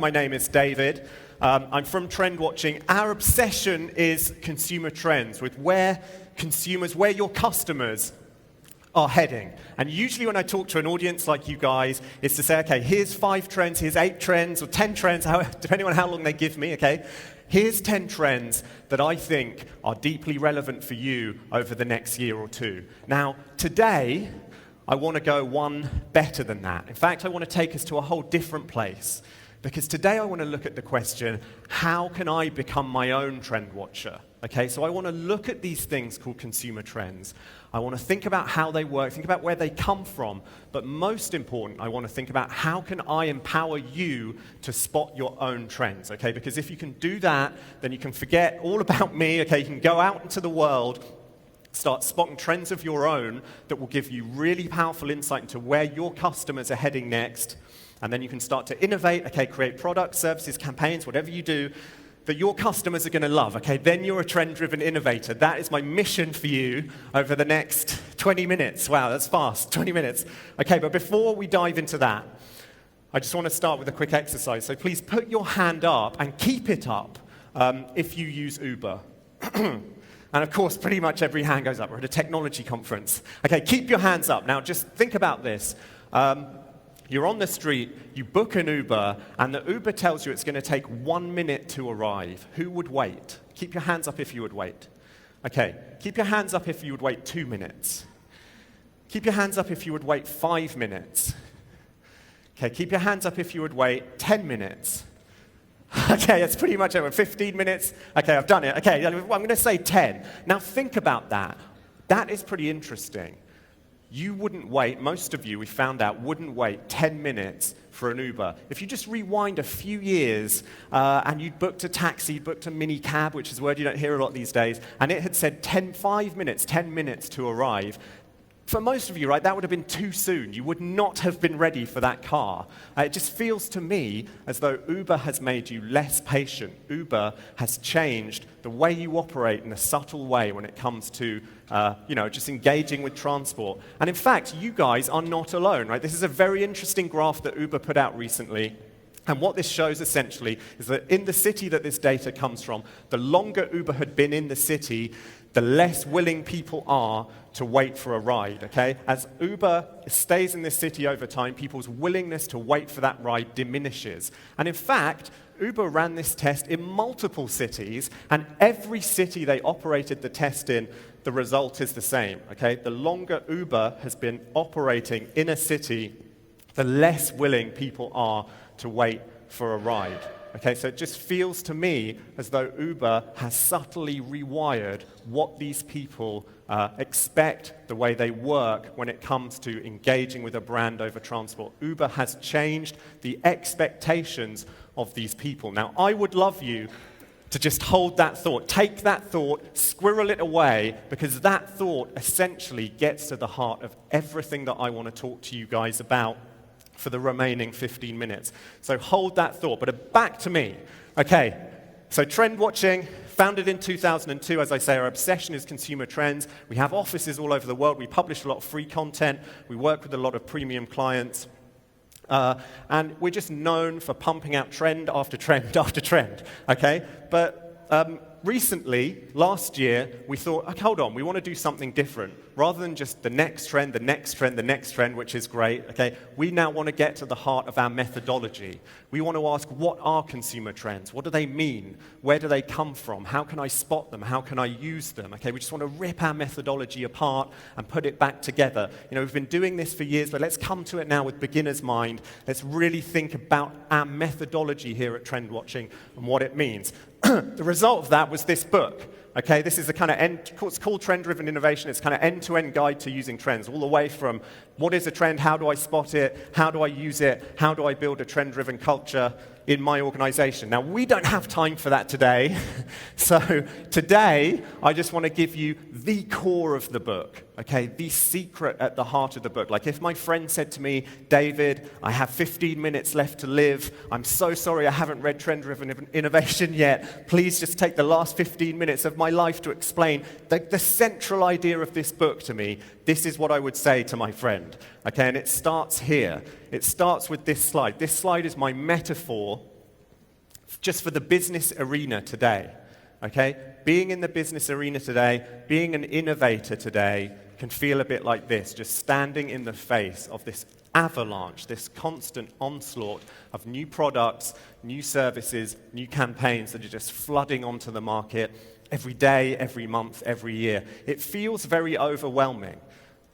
My name is David. I'm from TrendWatching. Our obsession is consumer trends, with where your customers are heading. And usually when I talk to an audience like you guys, it's to say, okay, here's 5 trends, here's 8 trends, or 10 trends, depending on how long they give me, okay? Here's 10 trends that I think are deeply relevant for you over the next year or two. Now, today, I want to go one better than that. In fact, I want to take us to a whole different place. Because today I want to look at the question, how can I become my own trend watcher? Okay, so I want to look at these things called consumer trends. I want to think about how they work, think about where they come from, but most important, I want to think about how can I empower you to spot your own trends, okay? Because if you can do that, then you can forget all about me, okay? You can go out into the world, start spotting trends of your own that will give you really powerful insight into where your customers are heading next. And then you can start to innovate, okay, create products, services, campaigns, whatever you do, that your customers are going to love, okay? Then you're a trend-driven innovator. That is my mission for you over the next 20 minutes. Wow, that's fast, 20 minutes. Okay, but before we dive into that, I just want to start with a quick exercise. So please put your hand up and keep it up if you use Uber. And of course, pretty much every hand goes up. We're at a technology conference. Okay, keep your hands up. Now, just think about this. You're on the street, you book an Uber, and the Uber tells you it's going to take 1 minute to arrive. Who would wait? Keep your hands up if you would wait. Okay, keep your hands up if you would wait 2 minutes. Keep your hands up if you would wait 5 minutes. Okay, keep your hands up if you would wait 10 minutes. Okay, that's pretty much over. 15 minutes. Okay, I've done it. Okay, I'm going to say 10. Now think about that. That is pretty interesting. You wouldn't wait, most of you, we found out, wouldn't wait 10 minutes for an Uber. If you just rewind a few years and you'd booked a taxi, you'd booked a mini cab, which is a word you don't hear a lot these days, and it had said 10 minutes to arrive, for most of you, right, that would have been too soon. You would not have been ready for that car. It just feels to me as though Uber has made you less patient. Uber has changed the way you operate in a subtle way when it comes to, just engaging with transport. And in fact, you guys are not alone, right? This is a very interesting graph that Uber put out recently. And what this shows essentially is that in the city that this data comes from, the longer Uber had been in the city, the less willing people are to wait for a ride, okay? As Uber stays in this city over time, people's willingness to wait for that ride diminishes. And in fact, Uber ran this test in multiple cities, and every city they operated the test in, the result is the same, okay? The longer Uber has been operating in a city, the less willing people are to wait for a ride. Okay, so it just feels to me as though Uber has subtly rewired what these people expect, the way they work when it comes to engaging with a brand over transport. Uber has changed the expectations of these people. Now, I would love you to just hold that thought, take that thought, squirrel it away, because that thought essentially gets to the heart of everything that I want to talk to you guys about for the remaining 15 minutes. So hold that thought, but back to me. Okay, so TrendWatching, founded in 2002, as I say, our obsession is consumer trends. We have offices all over the world. We publish a lot of free content. We work with a lot of premium clients. And we're just known for pumping out trend after trend after trend, okay? But recently, last year, we thought, okay, hold on, we want to do something different. Rather than just the next trend, the next trend, the next trend, which is great, okay, we now want to get to the heart of our methodology. We want to ask, what are consumer trends? What do they mean? Where do they come from? How can I spot them? How can I use them? Okay, we just want to rip our methodology apart and put it back together. You know, we've been doing this for years, but let's come to it now with beginner's mind. Let's really think about our methodology here at TrendWatching and what it means. The result of that was this book. Okay, this is a kind of it's called Trend-Driven Innovation. It's kind of end-to-end guide to using trends, all the way from what is a trend, how do I spot it, how do I use it, how do I build a trend-driven culture in my organization. Now, we don't have time for that today. So today, I just want to give you the core of the book, okay, the secret at the heart of the book. Like if my friend said to me, David, I have 15 minutes left to live. I'm so sorry I haven't read Trend-Driven Innovation yet. Please just take the last 15 minutes of my life to explain the central idea of this book to me. This is what I would say to my friend, okay, and it starts here. It starts with this slide. This slide is my metaphor just for the business arena today, okay? Being in the business arena today, being an innovator today can feel a bit like this, just standing in the face of this avalanche, this constant onslaught of new products, new services, new campaigns that are just flooding onto the market every day, every month, every year. It feels very overwhelming.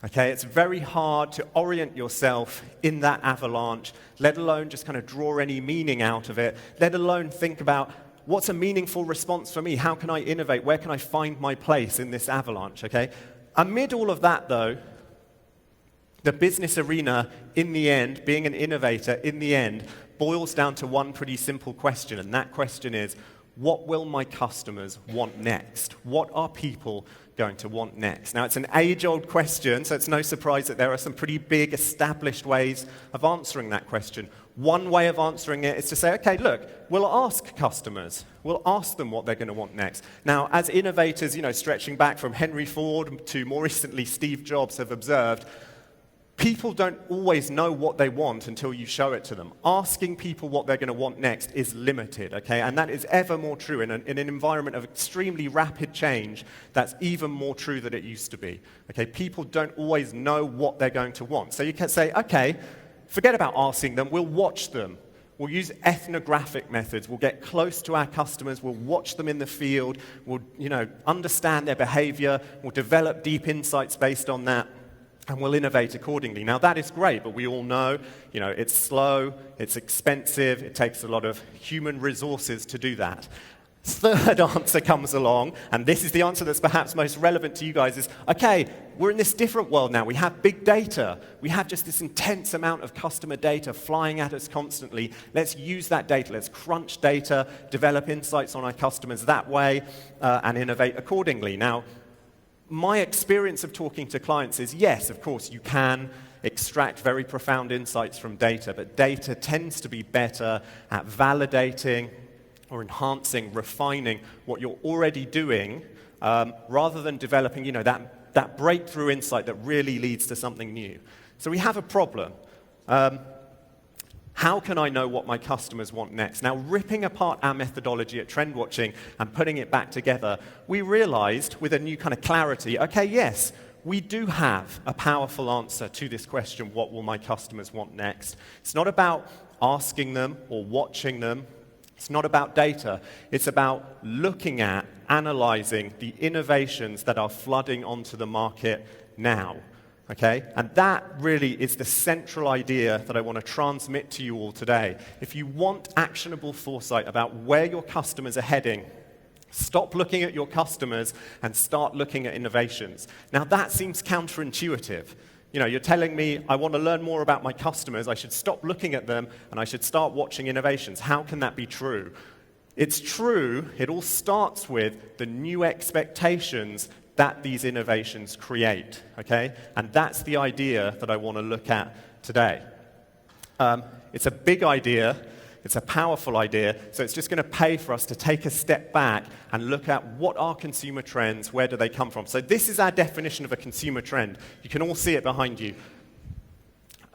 Okay, it's very hard to orient yourself in that avalanche, let alone just kind of draw any meaning out of it, let alone think about what's a meaningful response for me, how can I innovate, where can I find my place in this avalanche, okay? Amid all of that, though, the business arena, in the end, being an innovator, in the end, boils down to one pretty simple question, and that question is, what will my customers want next? What are people going to want next? Now, it's an age-old question, so it's no surprise that there are some pretty big established ways of answering that question. One way of answering it is to say, okay, look, we'll ask customers. We'll ask them what they're going to want next. Now, as innovators, stretching back from Henry Ford to more recently Steve Jobs have observed, people don't always know what they want until you show it to them. Asking people what they're going to want next is limited, okay? And that is ever more true. In an environment of extremely rapid change, that's even more true than it used to be, okay? People don't always know what they're going to want. So you can say, okay, forget about asking them, we'll watch them. We'll use ethnographic methods. We'll get close to our customers. We'll watch them in the field. We'll, understand their behavior. We'll develop deep insights based on that. And we'll innovate accordingly. Now, that is great, but we all know, it's slow, it's expensive, it takes a lot of human resources to do that. Third answer comes along, and this is the answer that's perhaps most relevant to you guys, is, okay, we're in this different world now. We have big data. We have just this intense amount of customer data flying at us constantly. Let's use that data. Let's crunch data, develop insights on our customers that way, and innovate accordingly. Now, my experience of talking to clients is, yes, of course, you can extract very profound insights from data, but data tends to be better at validating or enhancing, refining what you're already doing, rather than developing, that breakthrough insight that really leads to something new. So we have a problem. How can I know what my customers want next? Now, ripping apart our methodology at TrendWatching and putting it back together, we realized with a new kind of clarity, okay, yes, we do have a powerful answer to this question, what will my customers want next? It's not about asking them or watching them. It's not about data. It's about looking at, analyzing the innovations that are flooding onto the market now. Okay? And that really is the central idea that I want to transmit to you all today. If you want actionable foresight about where your customers are heading, stop looking at your customers and start looking at innovations. Now, that seems counterintuitive. You're telling me I want to learn more about my customers, I should stop looking at them, and I should start watching innovations. How can that be true? It's true, it all starts with the new expectations that these innovations create, okay? And that's the idea that I want to look at today. It's a big idea, it's a powerful idea, so it's just going to pay for us to take a step back and look at what are consumer trends, where do they come from? So this is our definition of a consumer trend. You can all see it behind you.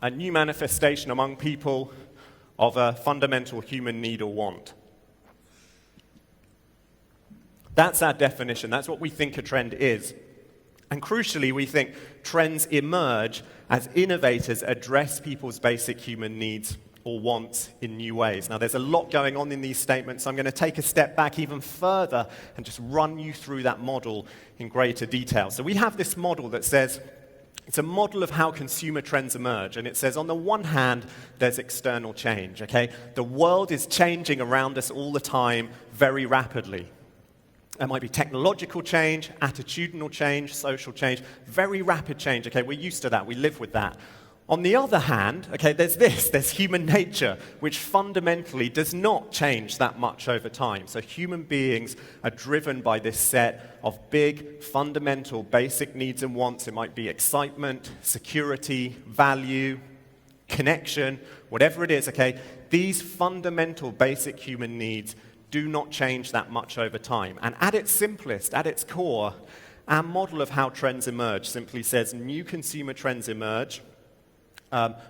A new manifestation among people of a fundamental human need or want. That's our definition. That's what we think a trend is. And crucially, we think trends emerge as innovators address people's basic human needs or wants in new ways. Now, there's a lot going on in these statements, so I'm going to take a step back even further and just run you through that model in greater detail. So we have this model that says, it's a model of how consumer trends emerge, and it says, on the one hand, there's external change, okay? The world is changing around us all the time very rapidly. There might be technological change, attitudinal change, social change, very rapid change. Okay, we're used to that. We live with that. On the other hand, okay, there's human nature, which fundamentally does not change that much over time. So human beings are driven by this set of big, fundamental, basic needs and wants. It might be excitement, security, value, connection, whatever it is, okay? These fundamental, basic human needs do not change that much over time. And at its simplest, at its core, our model of how trends emerge simply says new consumer trends emerge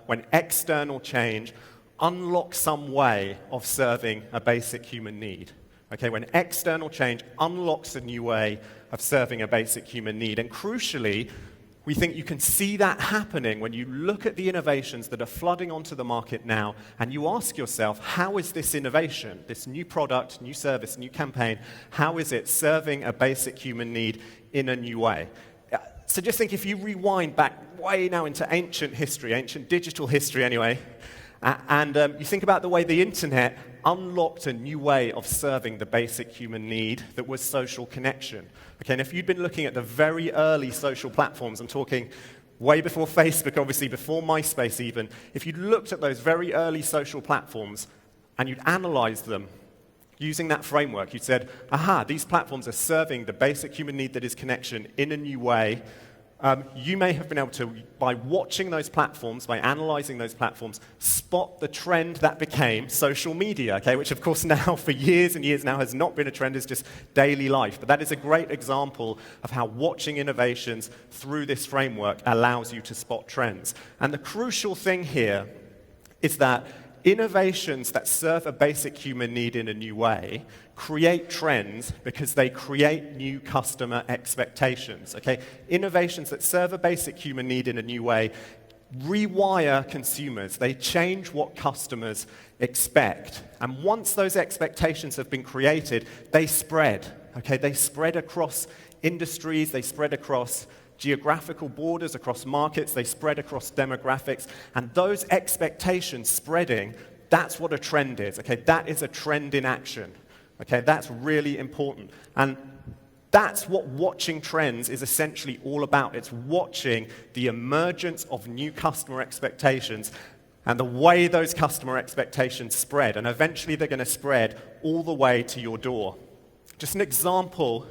when external change unlock some way of serving a basic human need. Okay, when external change unlocks a new way of serving a basic human need. And crucially, we think you can see that happening when you look at the innovations that are flooding onto the market now, and you ask yourself, how is this innovation, this new product, new service, new campaign, how is it serving a basic human need in a new way? So just think, if you rewind back way now into ancient history, ancient digital history anyway, and you think about the way the internet unlocked a new way of serving the basic human need that was social connection. Okay, and if you'd been looking at the very early social platforms, I'm talking way before Facebook, obviously, before MySpace even, if you'd looked at those very early social platforms and you'd analyzed them using that framework, you'd said, aha, these platforms are serving the basic human need that is connection in a new way. You may have been able to, by watching those platforms, by analyzing those platforms, spot the trend that became social media, okay, which of course now, for years and years now, has not been a trend, it's just daily life. But that is a great example of how watching innovations through this framework allows you to spot trends. And the crucial thing here is that innovations that serve a basic human need in a new way create trends because they create new customer expectations. Okay? Innovations that serve a basic human need in a new way rewire consumers. They change what customers expect. And once those expectations have been created, they spread. Okay? They spread across industries, they spread across geographical borders, across markets, they spread across demographics, and those expectations spreading, that's what a trend is, okay? That is a trend in action, okay? That's really important. And that's what watching trends is essentially all about. It's watching the emergence of new customer expectations and the way those customer expectations spread, and eventually they're going to spread all the way to your door. Just an example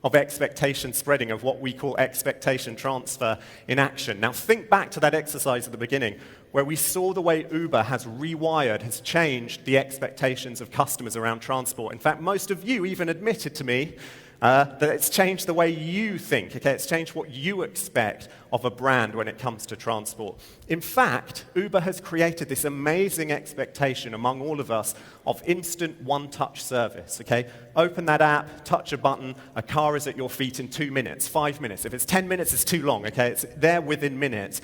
of expectation spreading, of what we call expectation transfer in action. Now think back to that exercise at the beginning where we saw the way Uber has rewired, has changed the expectations of customers around transport. In fact, most of you even admitted to me that it's changed the way you think, okay? It's changed what you expect of a brand when it comes to transport. In fact, Uber has created this amazing expectation among all of us of instant one-touch service, okay? Open that app, touch a button, a car is at your feet in 2 minutes, 5 minutes. If it's 10 minutes, it's too long, okay? It's there within minutes.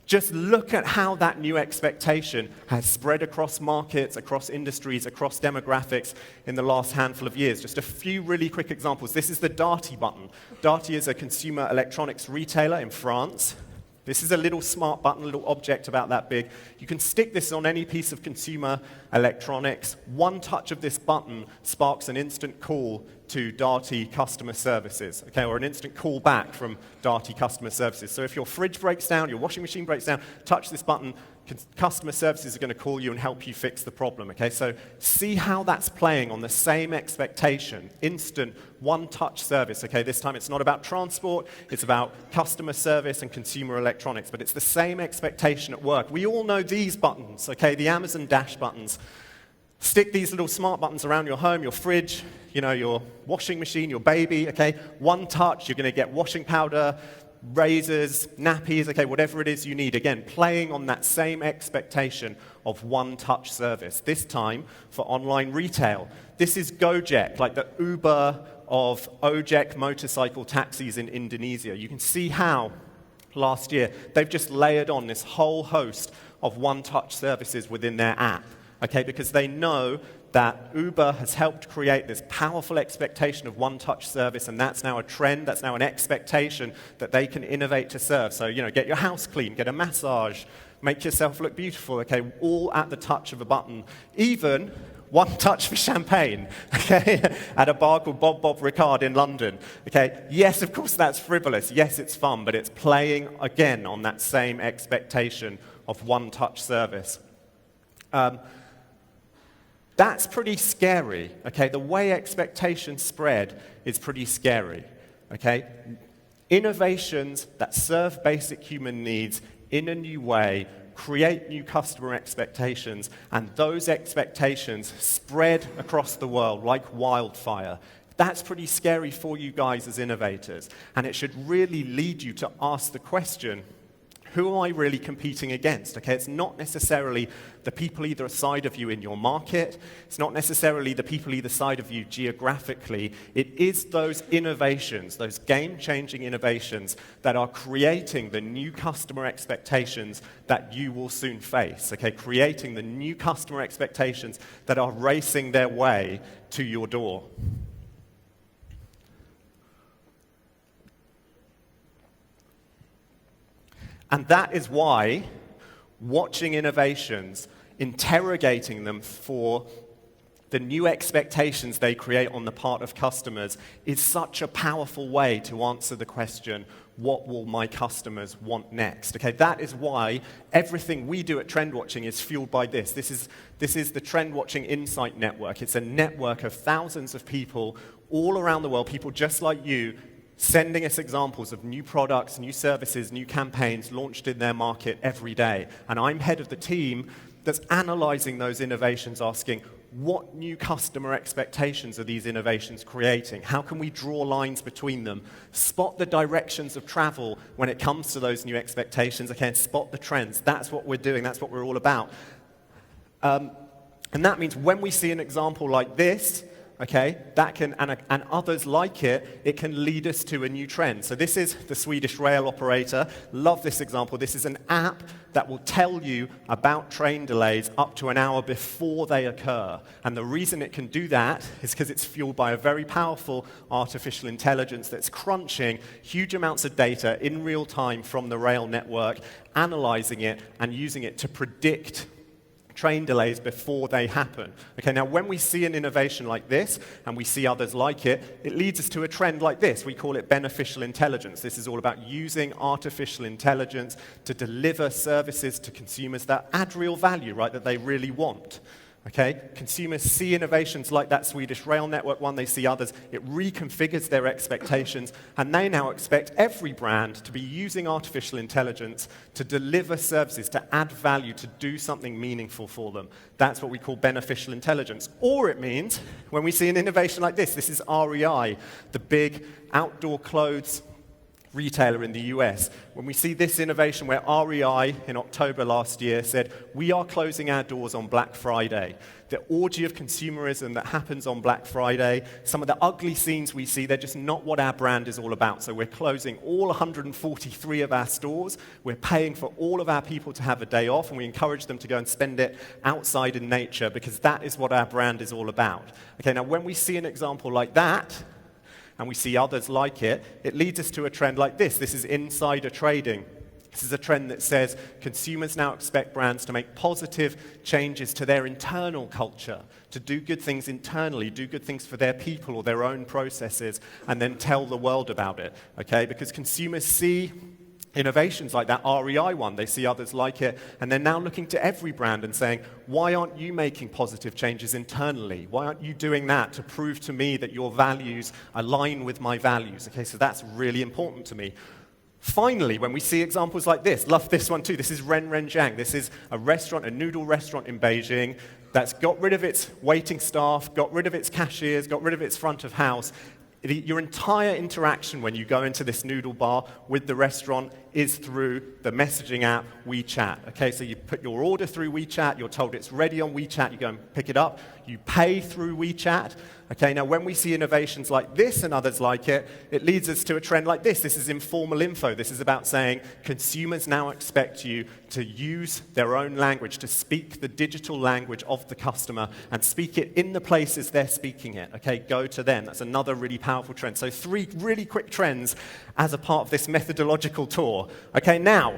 Just look at how that new expectation has spread across markets, across industries, across demographics in the last handful of years. Just a few really quick examples. This is the Darty button. Darty is a consumer electronics retailer in France. This is a little smart button, a little object about that big. You can stick this on any piece of consumer electronics. One touch of this button sparks an instant call to Darty customer services, okay, or an instant call back from Darty customer services. So if your fridge breaks down, your washing machine breaks down, touch this button, customer services are going to call you and help you fix the problem, okay? So see how that's playing on the same expectation, instant one-touch service, okay? This time it's not about transport, it's about customer service and consumer electronics, but it's the same expectation at work. We all know these buttons, okay, the Amazon Dash buttons. Stick these little smart buttons around your home, your fridge, you know, your washing machine, your baby, okay? One touch, you're going to get washing powder, razors, nappies, okay, whatever it is you need. Again, playing on that same expectation of one-touch service, this time for online retail. This is Gojek, like the Uber of Ojek motorcycle taxis in Indonesia. You can see how last year they've just layered on this whole host of one-touch services within their app, okay, because they know that Uber has helped create this powerful expectation of one-touch service, and that's now a trend, that's now an expectation that they can innovate to serve. So, you know, get your house clean, get a massage, make yourself look beautiful, okay, all at the touch of a button. Even one touch for champagne, okay, at a bar called Bob Ricard in London, okay. Yes, of course, that's frivolous. Yes, it's fun, but it's playing, again, on that same expectation of one-touch service. That's pretty scary, okay? The way expectations spread is pretty scary, okay? Innovations that serve basic human needs in a new way create new customer expectations, and those expectations spread across the world like wildfire. That's pretty scary for you guys as innovators, and it should really lead you to ask the question, who am I really competing against? Okay, it's not necessarily the people either side of you in your market. It's not necessarily the people either side of you geographically. It is those innovations, those game-changing innovations that are creating the new customer expectations that you will soon face. Okay, creating the new customer expectations that are racing their way to your door. And that is why watching innovations, interrogating them for the new expectations they create on the part of customers is such a powerful way to answer the question, what will my customers want next? Okay, that is why everything we do at TrendWatching is fueled by this. This is the TrendWatching Insight Network. It's a network of thousands of people all around the world, people just like you, sending us examples of new products, new services, new campaigns launched in their market every day. And I'm head of the team that's analyzing those innovations, asking, what new customer expectations are these innovations creating? How can we draw lines between them? Spot the directions of travel when it comes to those new expectations. Okay, and spot the trends. That's what we're doing. That's what we're all about. And that means when we see an example like this, okay, that can, and others like it, it can lead us to a new trend. So this is the Swedish rail operator. Love this example. This is an app that will tell you about train delays up to an hour before they occur. And the reason it can do that is because it's fueled by a very powerful artificial intelligence that's crunching huge amounts of data in real time from the rail network, analyzing it and using it to predict train delays before they happen. Okay, now when we see an innovation like this, and we see others like it, it leads us to a trend like this. We call it beneficial intelligence. This is all about using artificial intelligence to deliver services to consumers that add real value, right, that they really want. Okay, consumers see innovations like that Swedish rail network one, they see others, it reconfigures their expectations, and they now expect every brand to be using artificial intelligence to deliver services, to add value, to do something meaningful for them. That's what we call beneficial intelligence. Or it means, when we see an innovation like this is REI, the big outdoor clothes retailer in the US. When we see this innovation where REI in October last year said, we are closing our doors on Black Friday. The orgy of consumerism that happens on Black Friday, some of the ugly scenes we see, they're just not what our brand is all about. So we're closing all 143 of our stores. We're paying for all of our people to have a day off, and we encourage them to go and spend it outside in nature because that is what our brand is all about. Okay, now when we see an example like that, and we see others like it, it leads us to a trend like this. This is insider trading. This is a trend that says consumers now expect brands to make positive changes to their internal culture, to do good things internally, do good things for their people or their own processes, and then tell the world about it, okay? Because consumers see innovations like that REI one, they see others like it, and they're now looking to every brand and saying, why aren't you making positive changes internally? Why aren't you doing that to prove to me that your values align with my values? Okay, so that's really important to me. Finally, when we see examples like this, love this one too, this is Ren Ren Jiang. This is a restaurant, a noodle restaurant in Beijing that's got rid of its waiting staff, got rid of its cashiers, got rid of its front of house. Your entire interaction when you go into this noodle bar with the restaurant is through the messaging app WeChat. Okay, so you put your order through WeChat, you're told it's ready on WeChat, you go and pick it up, you pay through WeChat. Okay, now when we see innovations like this and others like it, it leads us to a trend like this. This is informal info. This is about saying consumers now expect you to use their own language, to speak the digital language of the customer and speak it in the places they're speaking it. Okay, go to them. That's another really powerful trend. So 3 really quick trends as a part of this methodological tour. Okay, now,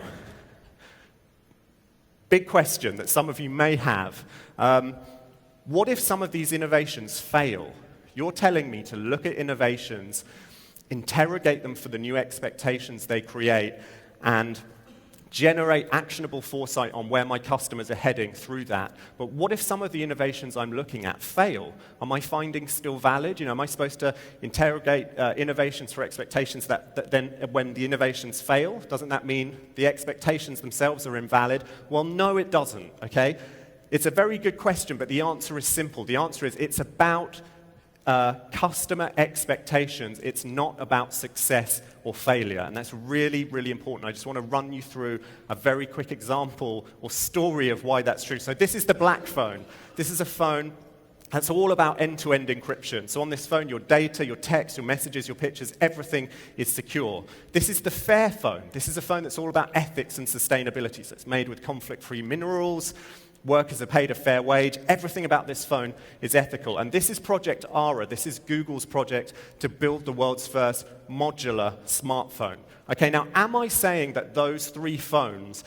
big question that some of you may have. What if some of these innovations fail? You're telling me to look at innovations, interrogate them for the new expectations they create, and generate actionable foresight on where my customers are heading through that. But what if some of the innovations I'm looking at fail? Are my findings still valid? Am I supposed to interrogate innovations for expectations that then when the innovations fail, doesn't that mean the expectations themselves are invalid? Well, no, it doesn't, okay? It's a very good question, but the answer is simple. The answer is it's about customer expectations, it's not about success or failure. And that's really, really important. I just want to run you through a very quick example or story of why that's true. So this is the black phone. This is a phone that's all about end-to-end encryption. So on this phone, your data, your text, your messages, your pictures, everything is secure. This is the fair phone. This is a phone that's all about ethics and sustainability. So it's made with conflict-free minerals. Workers are paid a fair wage. Everything about this phone is ethical. And this is Project Ara. This is Google's project to build the world's first modular smartphone. Okay, now, am I saying that those three phones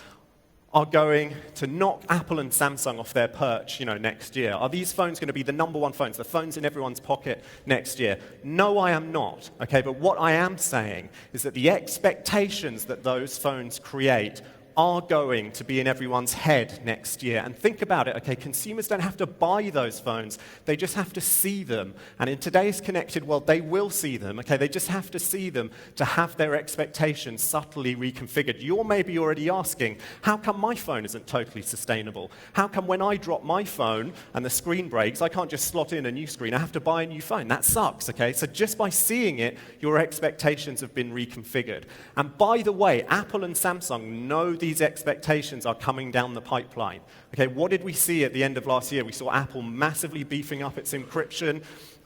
are going to knock Apple and Samsung off their perch, next year? Are these phones going to be the number one phones, the phones in everyone's pocket next year? No, I am not, okay? But what I am saying is that the expectations that those phones create are going to be in everyone's head next year. And think about it, okay? Consumers don't have to buy those phones. They just have to see them. And in today's connected world, they will see them, okay? They just have to see them to have their expectations subtly reconfigured. You're maybe already asking, how come my phone isn't totally sustainable? How come when I drop my phone and the screen breaks, I can't just slot in a new screen? I have to buy a new phone. That sucks, okay? So just by seeing it, your expectations have been reconfigured. And by the way, Apple and Samsung know these expectations are coming down the pipeline. Okay, what did we see at the end of last year? We saw Apple massively beefing up its encryption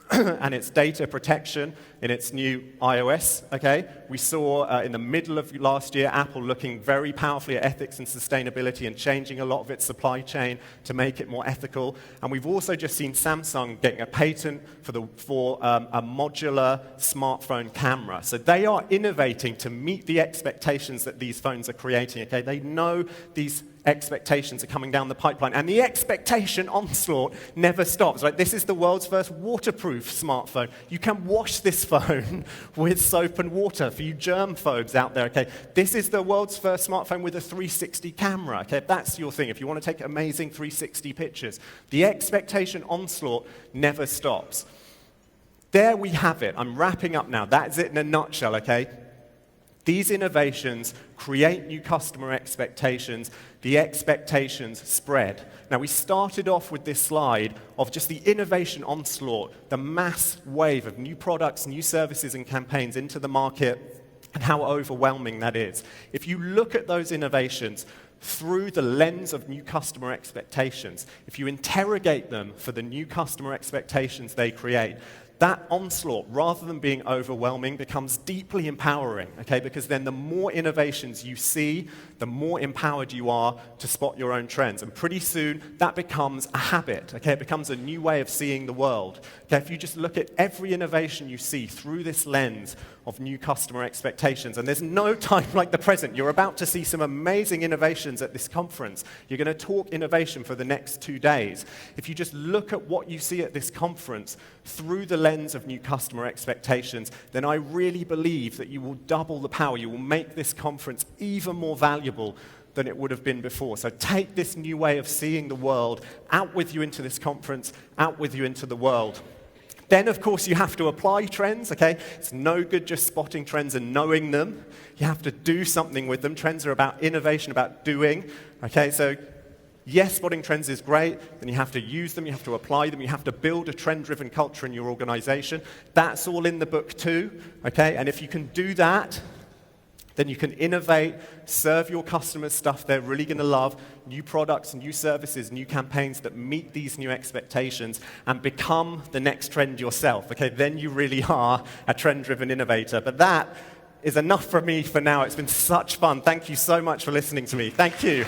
and its data protection in its new iOS, okay? We saw in the middle of last year, Apple looking very powerfully at ethics and sustainability and changing a lot of its supply chain to make it more ethical. And we've also just seen Samsung getting a patent for a modular smartphone camera. So they are innovating to meet the expectations that these phones are creating, okay? They know these expectations are coming down the pipeline, and the expectation onslaught never stops. Right? This is the world's first waterproof smartphone. You can wash this phone with soap and water for you germ-phobes out there. Okay, this is the world's first smartphone with a 360 camera. Okay, if that's your thing, if you want to take amazing 360 pictures, the expectation onslaught never stops. There we have it. I'm wrapping up now. That's it in a nutshell. Okay. These innovations create new customer expectations. The expectations spread. Now, we started off with this slide of just the innovation onslaught, the mass wave of new products, new services, and campaigns into the market, and how overwhelming that is. If you look at those innovations through the lens of new customer expectations, if you interrogate them for the new customer expectations they create, that onslaught, rather than being overwhelming, becomes deeply empowering, okay? Because then the more innovations you see, the more empowered you are to spot your own trends. And pretty soon, that becomes a habit, okay? It becomes a new way of seeing the world. Okay? If you just look at every innovation you see through this lens of new customer expectations, and there's no time like the present. You're about to see some amazing innovations at this conference. You're going to talk innovation for the next 2 days. If you just look at what you see at this conference through the lens of new customer expectations, then I really believe that you will double the power. You will make this conference even more valuable than it would have been before. So take this new way of seeing the world out with you into this conference, out with you into the world. Then, of course, you have to apply trends, okay? It's no good just spotting trends and knowing them. You have to do something with them. Trends are about innovation, about doing, okay? So yes, spotting trends is great, then you have to use them, you have to apply them, you have to build a trend-driven culture in your organization. That's all in the book too, okay? And if you can do that, then you can innovate, serve your customers stuff they're really going to love, new products, new services, new campaigns that meet these new expectations, and become the next trend yourself, okay? Then you really are a trend-driven innovator. But that is enough from me for now. It's been such fun. Thank you so much for listening to me. Thank you.